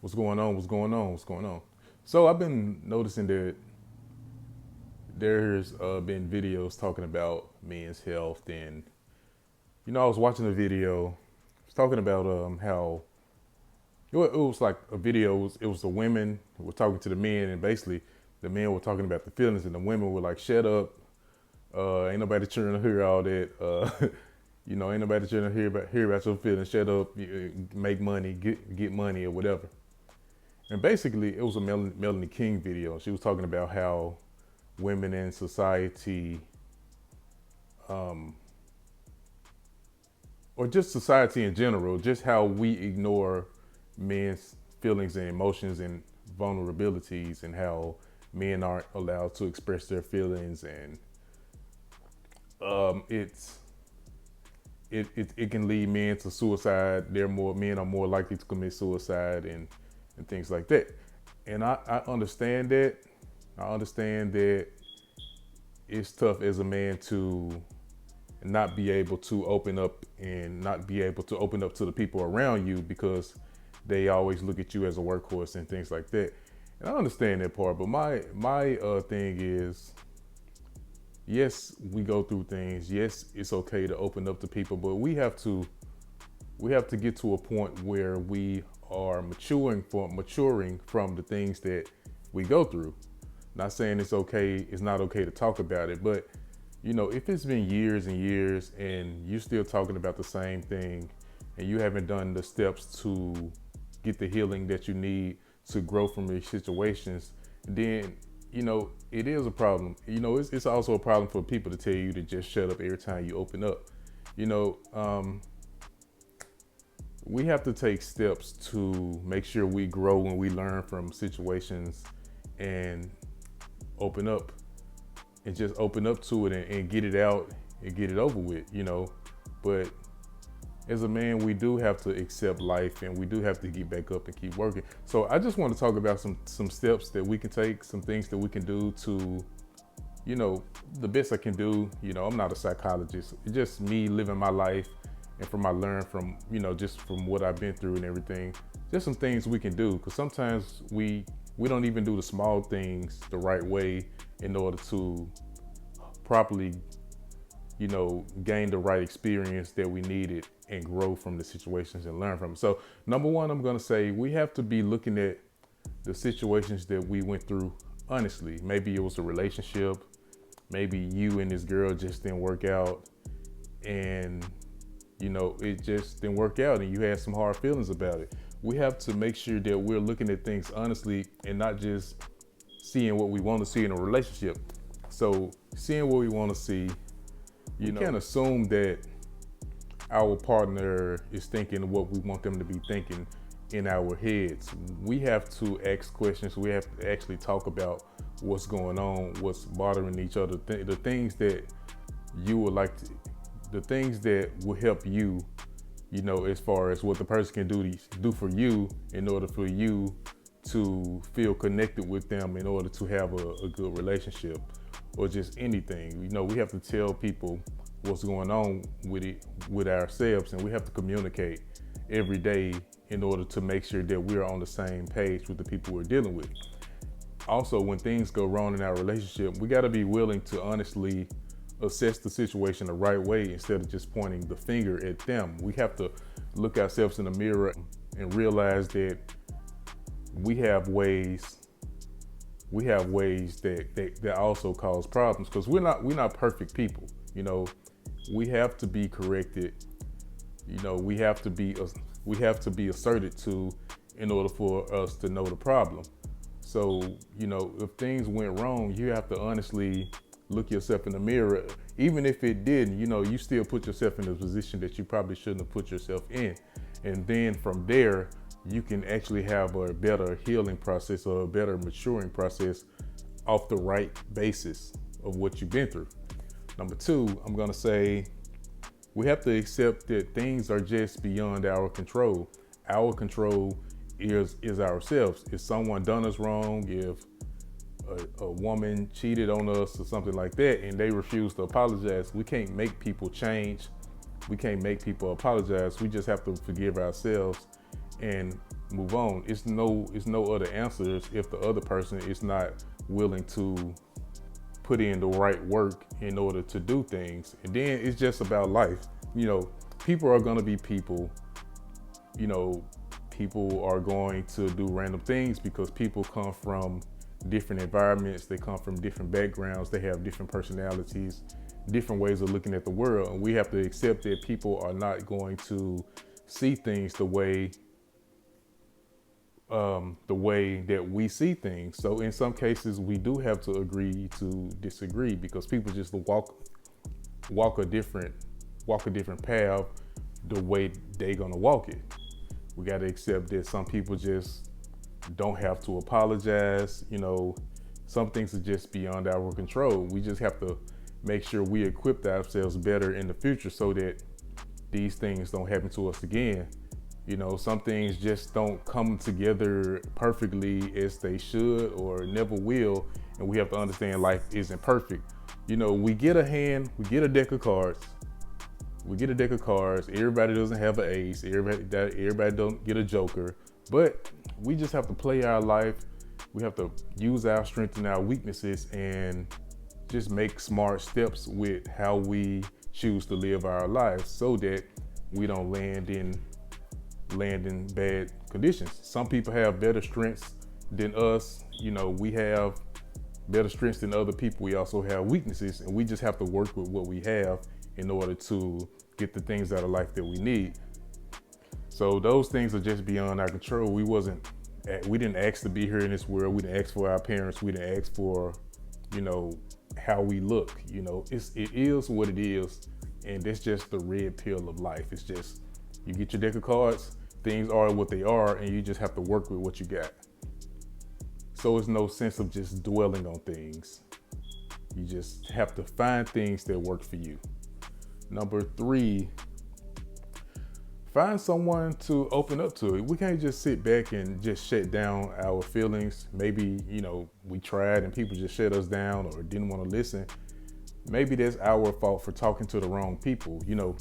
What's going on? What's going on? What's going on? So I've been noticing that there's been videos talking about men's health, and I was watching a video. It's talking about how it was like a video. It was the women who were talking to the men, and basically the men were talking about the feelings, and the women were like, "Shut up! Ain't nobody trying to hear all that. Ain't nobody trying to hear about your feelings. Shut up! Make money, get money, or whatever." And basically, it was a Melanie King video. She was talking about how women in society, um, or just society in general, just how we ignore men's feelings and emotions and vulnerabilities, and how men aren't allowed to express their feelings, and it's it can lead men to suicide. Men are more likely to commit suicide and things like that. And I understand that. I understand that it's tough as a man to not be able to open up and not be able to open up to the people around you because they always look at you as a workhorse and things like that. And I understand that part, but my thing is, yes, we go through things. Yes, it's okay to open up to people, but we have to get to a point where we are maturing from the things that we go through. Not saying it's not okay to talk about it, but if it's been years and years and you're still talking about the same thing and you haven't done the steps to get the healing that you need to grow from these situations, then it is a problem. It's also a problem for people to tell you to just shut up every time you open up. You know, we have to take steps to make sure we grow and we learn from situations and open up and just open up to it and get it out and get it over with, But as a man, we do have to accept life and we do have to get back up and keep working. So I just want to talk about some steps that we can take, some things that we can do to, the best I can do. I'm not a psychologist. It's just me living my life and from I learned from, just from what I've been through and everything. Just some things we can do, because sometimes we don't even do the small things the right way in order to properly, gain the right experience that we needed and grow from the situations and learn from it. So number one, I'm going to say we have to be looking at the situations that we went through honestly. Maybe it was a relationship. Maybe you and this girl just didn't work out, and it just didn't work out and you had some hard feelings about it. We have to make sure that we're looking at things honestly and not just seeing what we want to see in a relationship. So seeing what we want to see, you can't assume that our partner is thinking what we want them to be thinking in our heads. We have to ask questions. We have to actually talk about what's going on, what's bothering each other, the things that you would like to, the things that will help you, as far as what the person can do for you in order for you to feel connected with them, in order to have a good relationship, or just anything. We have to tell people what's going on with ourselves, and we have to communicate every day in order to make sure that we're on the same page with the people we're dealing with. Also, when things go wrong in our relationship, we got to be willing to honestly assess the situation the right way instead of just pointing the finger at them. We have to look ourselves in the mirror and realize that we have ways that also cause problems, because we're not perfect people. We have to be corrected. We have to be asserted to in order for us to know the problem. So, if things went wrong, you have to honestly look yourself in the mirror. Even if it didn't, you still put yourself in a position that you probably shouldn't have put yourself in. And then from there, you can actually have a better healing process or a better maturing process off the right basis of what you've been through. Number two, I'm going to say we have to accept that things are just beyond our control. Our control is ourselves. If someone done us wrong, if a woman cheated on us or something like that and they refuse to apologize, we can't make people change. We can't make people apologize. We just have to forgive ourselves and move on. It's no other answers if the other person is not willing to put in the right work in order to do things. And then it's just about life. People are going to be people. People are going to do random things because people come from different environments. They come from different backgrounds. They have different personalities, different ways of looking at the world. And we have to accept that people are not going to see things the way that we see things. So in some cases, we do have to agree to disagree because people just walk a different path the way they gonna walk it. We got to accept that some people just don't have to apologize. Some things are just beyond our control. We just have to make sure we equip ourselves better in the future so that these things don't happen to us again. Some things just don't come together perfectly as they should or never will. And we have to understand life isn't perfect. We get a deck of cards. Everybody doesn't have an ace. Everybody don't get a joker. But we just have to play our life. We have to use our strengths and our weaknesses and just make smart steps with how we choose to live our lives so that we don't land in bad conditions. Some people have better strengths than us. We have better strengths than other people. We also have weaknesses, and we just have to work with what we have in order to get the things out of life that we need. So those things are just beyond our control. We didn't ask to be here in this world. We didn't ask for our parents. We didn't ask for, how we look. It is what it is, and that's just the red pill of life. It's just you get your deck of cards. Things are what they are, and you just have to work with what you got. So it's no sense of just dwelling on things. You just have to find things that work for you. Number 3, find someone to open up to. We can't just sit back and just shut down our feelings. Maybe, we tried and people just shut us down or didn't want to listen. Maybe that's our fault for talking to the wrong people. You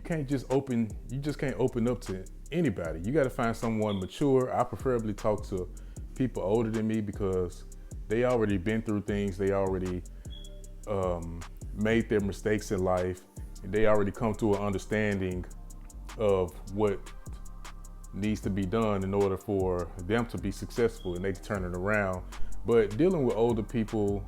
just can't open up to anybody. You got to find someone mature. I preferably talk to people older than me because they already been through things. They already made their mistakes in life. They already come to an understanding of what needs to be done in order for them to be successful, and they can turn it around. But dealing with older people,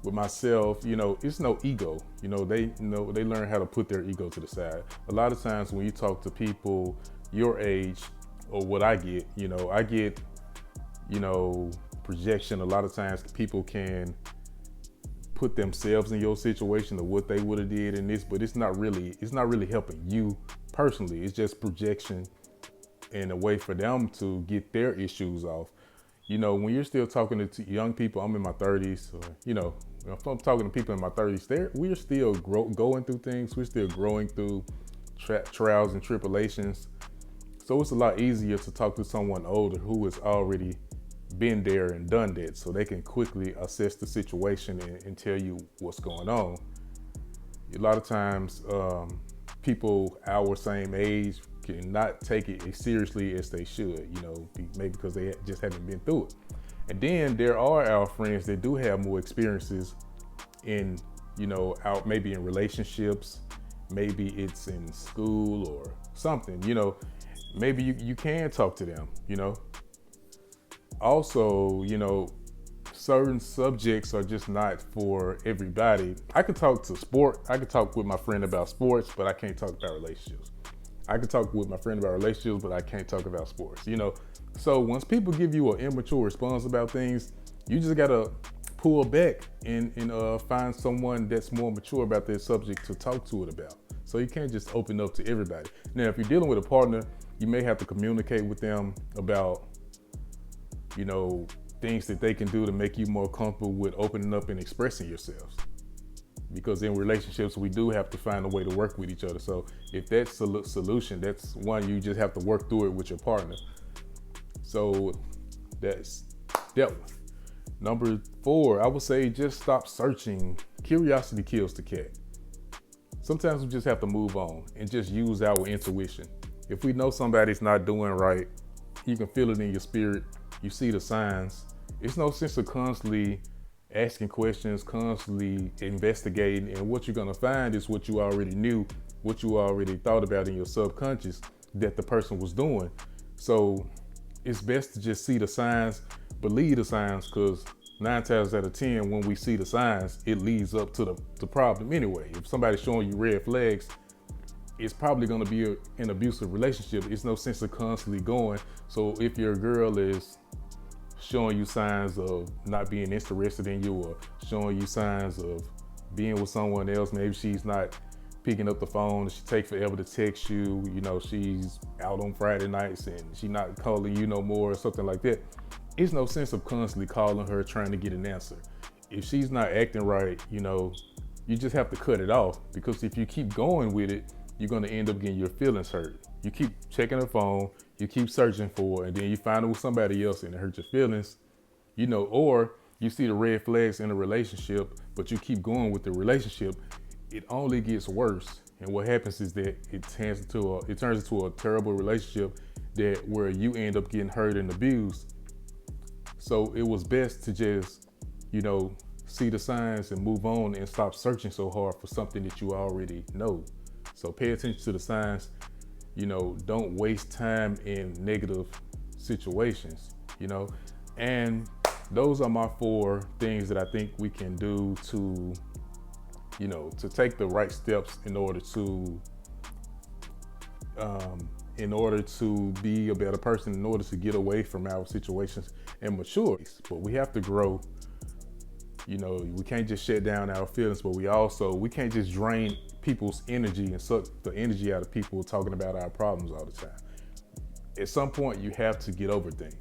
with myself, it's no ego. They learn how to put their ego to the side. A lot of times when you talk to people your age, or what I get, projection. A lot of times people can put themselves in your situation of what they would have did in this, but it's not really helping you personally. It's just projection and a way for them to get their issues off. When you're still talking to young people, I'm in my 30s, if I'm talking to people in my 30s, we're still going through things. We're still growing through trials and tribulations. So it's a lot easier to talk to someone older who has already been there and done that, so they can quickly assess the situation and tell you what's going on. A lot of times, people our same age cannot take it as seriously as they should, maybe because they just haven't been through it. And then there are our friends that do have more experiences in, maybe in relationships, maybe it's in school or something, maybe you can talk to them, Also, certain subjects are just not for everybody. I could talk with my friend about sports, but I can't talk about relationships. I could talk with my friend about relationships, but I can't talk about sports, So once people give you an immature response about things, you just gotta pull back and find someone that's more mature about that subject to talk to it about. So you can't just open up to everybody. Now, if you're dealing with a partner, you may have to communicate with them about things that they can do to make you more comfortable with opening up and expressing yourselves. Because in relationships, we do have to find a way to work with each other. So if that's a solution, that's one you just have to work through it with your partner. So that's that one. Number 4, I would say just stop searching. Curiosity kills the cat. Sometimes we just have to move on and just use our intuition. If we know somebody's not doing right, You can feel it in your spirit. You see the signs. It's no sense of constantly asking questions, constantly investigating, and what you're gonna find is what you already knew, what you already thought about in your subconscious that the person was doing. So it's best to just see the signs, believe the signs, because 9 times out of 10, when we see the signs, it leads up to the problem anyway. If somebody's showing you red flags, it's probably going to be an abusive relationship. It's no sense of constantly going. So if your girl is showing you signs of not being interested in you, or showing you signs of being with someone else, maybe she's not picking up the phone, she take forever to text you, you know, she's out on Friday nights and she not calling you no more or something like that, it's no sense of constantly calling her trying to get an answer. If she's not acting right, you know, you just have to cut it off, because if you keep going with it, you're going to end up getting your feelings hurt. You keep checking her phone, you keep searching for her, and then you find it with somebody else and it hurts your feelings, you know, or you see the red flags in a relationship, but you keep going with the relationship, it only gets worse. And what happens is that it turns into a terrible relationship that where you end up getting hurt and abused. So it was best to just, you know, see the signs and move on and stop searching so hard for something that you already know. So pay attention to the signs, you know, don't waste time in negative situations, you know. And those are my 4 things that I think we can do to, you know, to take the right steps in order to be a better person, in order to get away from our situations and mature. But we have to grow. You know, we can't just shut down our feelings, but we can't just drain people's energy and suck the energy out of people talking about our problems all the time. At some point, you have to get over things.